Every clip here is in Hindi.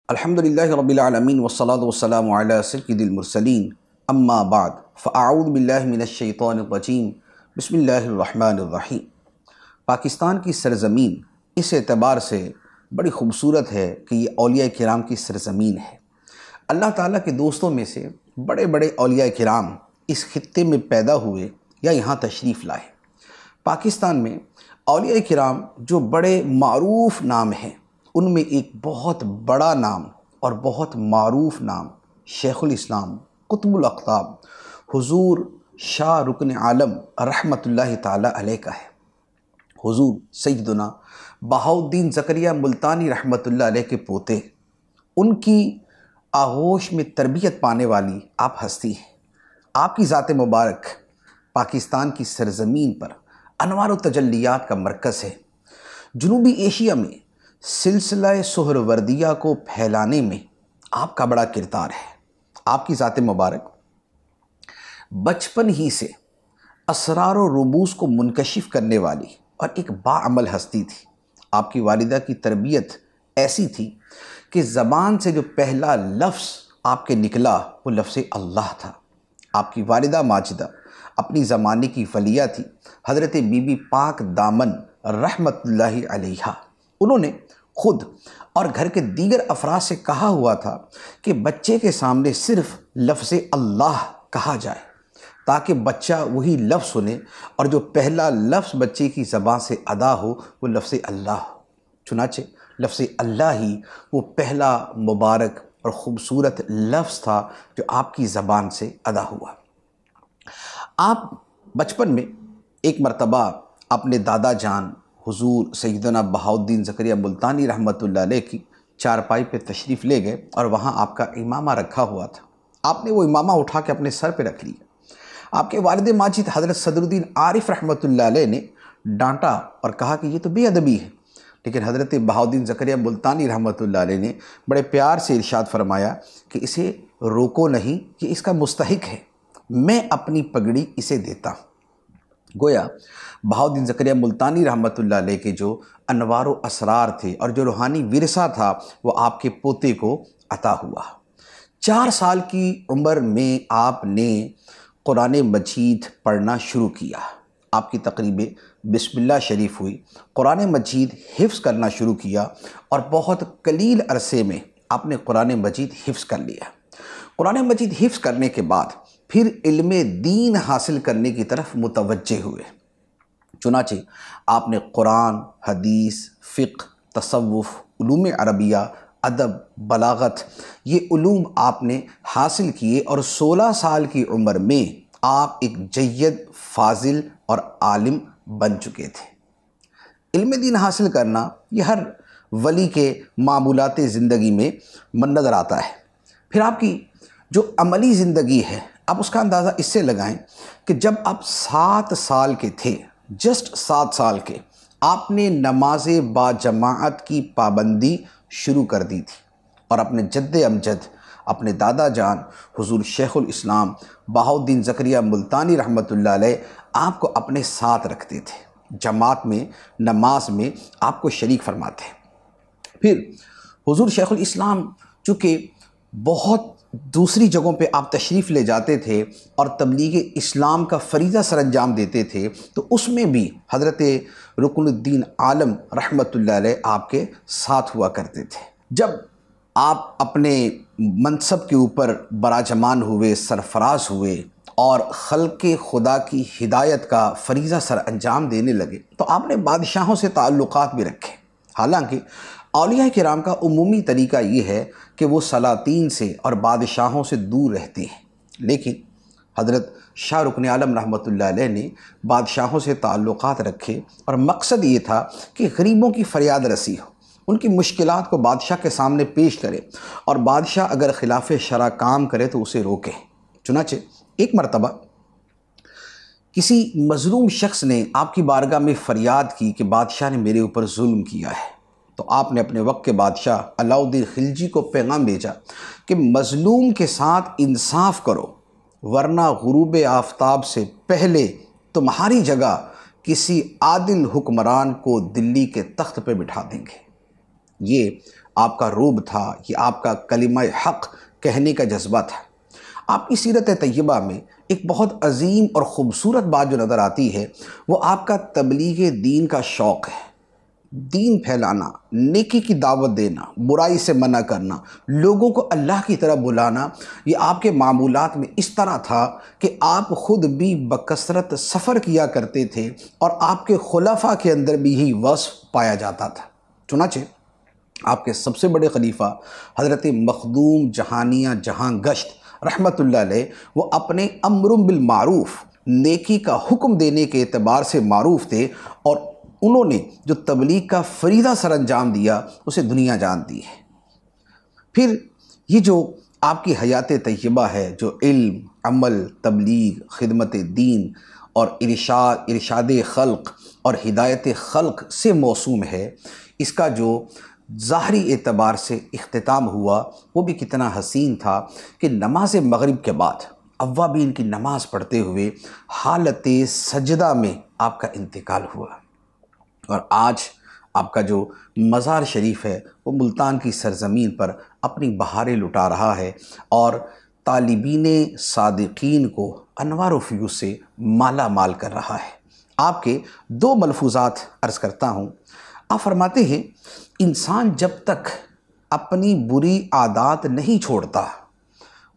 अल्हम्दुलिल्लाहि रब्बिल आलमीन वस्सलातु वस्सलामु अला सय्यिदिल मुरसलीन अम्मा बाद फ़अऊज़ु बिल्लाहि मिनश शैतानिर रजीम बिस्मिल्लाहिर रहमानिर रहीम। पाकिस्तान की सरज़मीन इस एतबार से बड़ी ख़ूबसूरत है कि ये औलिया किराम की सरज़मीन है। अल्लाह ताला के दोस्तों में से बड़े बड़े औलिया किराम इस खित्ते में पैदा हुए या यहाँ तशरीफ़ लाए। पाकिस्तान में औलिया किराम जो बड़े मारूफ़ नाम हैं, उनमें एक बहुत बड़ा नाम और बहुत मारूफ़ नाम शेखुल इस्लाम कुतुबुल अक़ताब हुज़ूर शाह रुकन आलम रहमतुल्लाहि ताला अलैह का है। हुज़ूर सैयदना बहाउद्दीन ज़करिया मुल्तानी रहमतुल्लाह अलैह के पोते, उनकी आगोश में तरबियत पाने वाली आप हस्ती हैं। आपकी ज़ात मुबारक पाकिस्तान की सरज़मीन पर अनवार व तजल्लियात का मरकज़ है। जनूबी एशिया में सिलसिला सुहरवर्दिया को फैलाने में आपका बड़ा किरदार है। आपकी ज़ात मुबारक बचपन ही से असरार व रुबूस को मुनकशिफ करने वाली और एक बाअमल हस्ती थी। आपकी वालिदा की तरबियत ऐसी थी कि ज़बान से जो पहला लफ्ज़ आपके निकला वो लफ्ज़ अल्लाह था। आपकी वालिदा माजिदा अपनी ज़माने की वलिया थी, हज़रत बीबी पाक दामन रहमतुल्लाहि अलैहा। उन्होंने ख़ुद और घर के दीगर अफराद से कहा हुआ था कि बच्चे के सामने सिर्फ़ लफ्ज़ अल्लाह कहा जाए ताकि बच्चा वही लफ्ज़ सुने और जो पहला लफ्ज़ बच्चे की ज़बान से अदा हो वो लफ्ज़ अल्लाह हो। चुनाचे लफ्ज़ अल्लाह ही वो पहला मुबारक और ख़ूबसूरत लफ्ज़ था जो आपकी ज़बान से अदा हुआ। आप बचपन में एक मरतबा अपने दादा जान हुज़ूर सैयदना बहाउद्दीन ज़करिया मुल्तानी रहमतुल्लाह अलैह की चारपाई पे तशरीफ़ ले गए और वहाँ आपका इमामा रखा हुआ था। आपने वो इमामा उठा के अपने सर पे रख लिया। आपके वालिद माजिद हज़रत सदरुद्दीन आरिफ रहमतुल्लाह अलैह ने डांटा और कहा कि ये तो बेअदबी है, लेकिन हज़रत बहाउद्दीन ज़करिया मुल्तानी रहमतुल्लाह अलैह ने बड़े प्यार से इरशाद फरमाया कि इसे रोको नहीं, कि इसका मुस्तहिक है, मैं अपनी पगड़ी इसे देता हूँ। गोया बहाउद्दीन ज़करिया मुल्तानी रहमतुल्लाह अलैह के जो अनवार व असरार थे और जो रूहानी विरसा था वो आपके पोते को अता हुआ। 4 साल की उम्र में आपने कुरान मजीद पढ़ना शुरू किया। आपकी तकरीब बिस्मिल्लाह शरीफ हुई, कुरान मजीद हिफ्ज़ करना शुरू किया और बहुत कलील अरसे में आपने कुरान मजीद हिफ्ज़ कर लिया। कुरान मजीद हिफ्ज़ करने के बाद फिर इल्मे दीन हासिल करने की तरफ मुतवज्जे हुए। चुनाचे आपने कुरान, हदीस, फ़िक़्ह, तसव्वुफ़, उलूम अरबिया, अदब, बलागत, ये उलूम आपने हासिल किए और 16 साल की उम्र में आप एक जय्यद, फाजिल और आलिम बन चुके थे। इल्म दीन हासिल करना ये हर वली के मामूलात ज़िंदगी में नज़र आता है। फिर आपकी जो अमली ज़िंदगी है, आप उसका अंदाज़ा इससे लगाएं कि जब आप 7 साल के थे, जस्ट 7 साल के, आपने नमाज बाजमाअत की पाबंदी शुरू कर दी थी और अपने जद्द अमजद अपने दादा जान हुज़ूर शेखुल इस्लाम बहाउद्दीन ज़करिया मुल्तानी रहमतुल्लाह अलैह आपको अपने साथ रखते थे। जमात में, नमाज में आपको शरीक फरमाते। फिर हुज़ूर शेखुल इस्लाम चूँकि बहुत दूसरी जगहों पे आप तशरीफ़ ले जाते थे और तबलीग इस्लाम का फ़रीज़ा सरअंजाम देते थे, तो उसमें भी हज़रत रुकनुद्दीन आलम रहमतुल्लाह अलैह आपके साथ हुआ करते थे। जब आप अपने मनसब के ऊपर बराजमान हुए, सरफराज हुए और खल्क़े खुदा की हिदायत का फ़रीज़ा सरअंजाम देने लगे, तो आपने बादशाहों से ताल्लुक़ात भी रखे। हालांकि औलिया किराम का उमूमी तरीका ये है कि वो सलातीन से और बादशाहों से दूर रहते हैं, लेकिन हज़रत शाह रुकन आलम रहमतुल्लाह अलैह ने बादशाहों से ताल्लुक़ात रखे और मकसद ये था कि गरीबों की फ़रियाद रसी हो, उनकी मुश्किलात को बादशाह के सामने पेश करे और बादशाह अगर ख़िलाफ़ शरा काम करे तो उसे रोके। चुनाचे एक मरतबा किसी मज़लूम शख्स ने आपकी बारगाह में फ़रियाद की कि बादशाह ने मेरे ऊपर जुल्म किया है, तो आपने अपने वक्त के बादशाह अलाउद्दीन खिलजी को पैगाम भेजा कि मज़लूम के साथ इंसाफ करो, वरना गुरूब आफ्ताब से पहले तुम्हारी जगह किसी आदिल हुक्मरान को दिल्ली के तख्त पर बिठा देंगे। ये आपका रूब था, ये आपका कलिमा हक़ कहने का जज्बा था। आपकी सीरत तय्यबा में एक बहुत अजीम और ख़ूबसूरत बात जो नज़र आती है वो आपका तबलीग दीन का शौक़ है। दीन फैलाना, नेकी की दावत देना, बुराई से मना करना, लोगों को अल्लाह की तरफ बुलाना, ये आपके मामूलात में इस तरह था कि आप ख़ुद भी बकसरत सफ़र किया करते थे और आपके खुलफा के अंदर भी यही वस्फ़ पाया जाता था। चुनाचे आपके सबसे बड़े खलीफा हज़रत मखदूम जहानिया जहां गश्त रहमतुल्लाह अलैह, वो अपने अम्रुम बिल मारूफ़, नेकी का हुक्म देने के एतबार से मारूफ़ थे और उन्होंने जो तबलीग का फरीदा सरअंजाम दिया उसे दुनिया जानती है। फिर ये जो आपकी हयात तय्यबा है, जो इल्म, अमल, तबलीग, खिदमत दीन और इरशाद खल्क़ और हिदायत खल्क़ से मौसूम है, इसका जो ज़ाहरी एतबार से इख्तिताम हुआ वो भी कितना हसीन था कि नमाज मगरिब के बाद अव्वाबीन की नमाज़ पढ़ते हुए हालत सजदा में आपका इंतकाल हुआ। और आज आपका जो मज़ार शरीफ है वो मुल्तान की सरज़मीन पर अपनी बहारें लुटा रहा है और तालिबीन सादिकीन को अनवार व फ़यूज़ से माला माल कर रहा है। आपके दो मलफूज़ात अर्ज़ करता हूँ। आप फरमाते हैं, इंसान जब तक अपनी बुरी आदत नहीं छोड़ता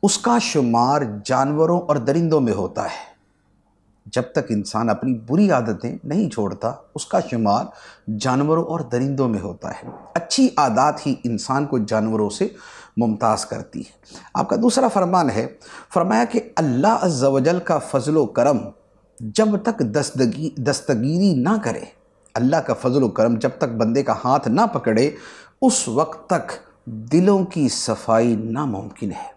उसका शुमार जानवरों और दरिंदों में होता है। जब तक इंसान अपनी बुरी आदतें नहीं छोड़ता उसका शुमार जानवरों और दरिंदों में होता है। अच्छी आदत ही इंसान को जानवरों से मुमताज़ करती है। आपका दूसरा फरमान है, फरमाया कि अल्लाह अज़्ज़ा वजल का फ़ज़्ल व करम जब तक दस्तगीरी ना करे, अल्लाह का फ़ज़्ल व करम जब तक बंदे का हाथ ना पकड़े उस वक्त तक दिलों की सफाई नामुमकिन है।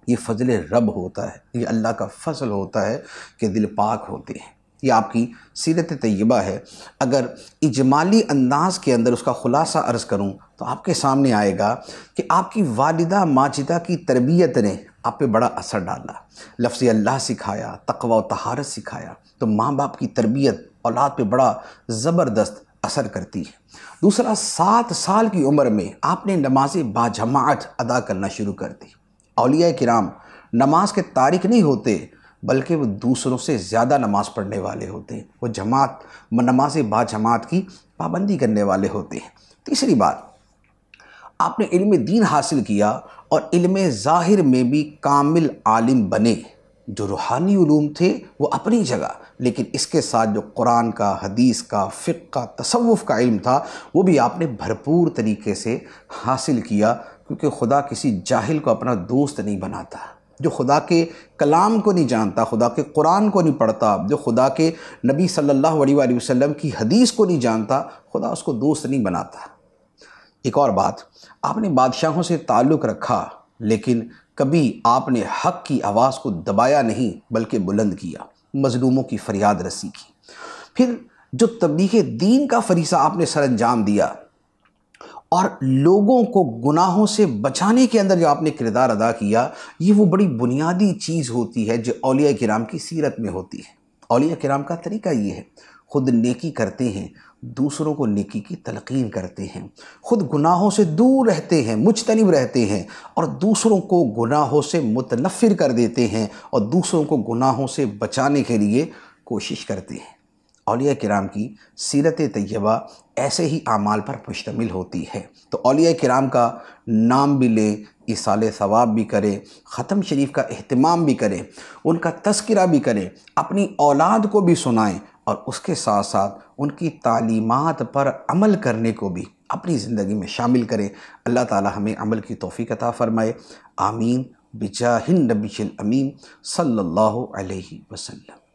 ये फ़ज़ल रब होता है, ये अल्लाह का फ़ज़ल होता है कि दिल पाक होते हैं। ये आपकी सीरत तय्यबा है। अगर इजमाली अंदाज़ के अंदर उसका ख़ुलासा अर्ज़ करूँ तो आपके सामने आएगा कि आपकी वालिदा माजिदा की तरबियत ने आप पे बड़ा असर डाला। लफ्ज़ अल्लाह सिखाया, तक़वा व तहारत सिखाया। तो माँ बाप की तरबियत औलाद पे बड़ा ज़बरदस्त असर करती है। दूसरा, 7 साल की उम्र में आपने नमाज़ बाजमात अदा करना शुरू कर दी। औलिया किराम नमाज के तारिक नहीं होते बल्कि वो दूसरों से ज़्यादा नमाज़ पढ़ने वाले होते हैं। वो नमाज बाजमात की पाबंदी करने वाले होते हैं। तीसरी बात, आपने इल्म दीन हासिल किया और इल्म ज़ाहिर में भी कामिल आलिम बने। जो रूहानी उलूम थे वो अपनी जगह, लेकिन इसके साथ जो कुरान का, हदीस का, फ़िक़्ह का, तसव्वुफ़ का इल्म था वो भी आपने भरपूर तरीके से हासिल किया, क्योंकि खुदा किसी जाहिल को अपना दोस्त नहीं बनाता। जो खुदा के कलाम को नहीं जानता, खुदा के कुरान को नहीं पढ़ता, जो खुदा के नबी सल्लल्लाहु अलैहि वसल्लम की हदीस को नहीं जानता, खुदा उसको दोस्त नहीं बनाता। एक और बात, आपने बादशाहों से ताल्लुक़ रखा लेकिन कभी आपने हक़ की आवाज़ को दबाया नहीं बल्कि बुलंद किया, मज़लूमों की फरियाद रसी की। फिर जो तबलीग दीन का फ़रीज़ा आपने सरअंजाम दिया और लोगों को गुनाहों से बचाने के अंदर जो आपने किरदार अदा किया, ये वो बड़ी बुनियादी चीज़ होती है जो औलिया किराम की सीरत में होती है। औलिया किराम का तरीका ये है, खुद नेकी करते हैं, दूसरों को नेकी की तलकीन करते हैं, खुद गुनाहों से दूर रहते हैं, मुजतनिब रहते हैं और दूसरों को गुनाहों से मुतनफ़िर कर देते हैं और दूसरों को गुनाहों से बचाने के लिए कोशिश करते हैं। औलिया किराम की सीरत तय्यबा ऐसे ही आमाल पर मुश्तमिल होती है। तो औलिया किराम का नाम भी लें, इसाले सवाब भी करें, ख़त्म शरीफ का एहतमाम भी करें, उनका तज़किरा भी करें, अपनी औलाद को भी सुनाएं और उसके साथ साथ उनकी तालीमात पर अमल करने को भी अपनी ज़िंदगी में शामिल करें। अल्लाह ताला हमें अमल की तौफ़ीक़ अता फ़रमाए। आमीन बिजाहिन नबील अमीन सल्लल्लाहु अलैहि वसल्लम।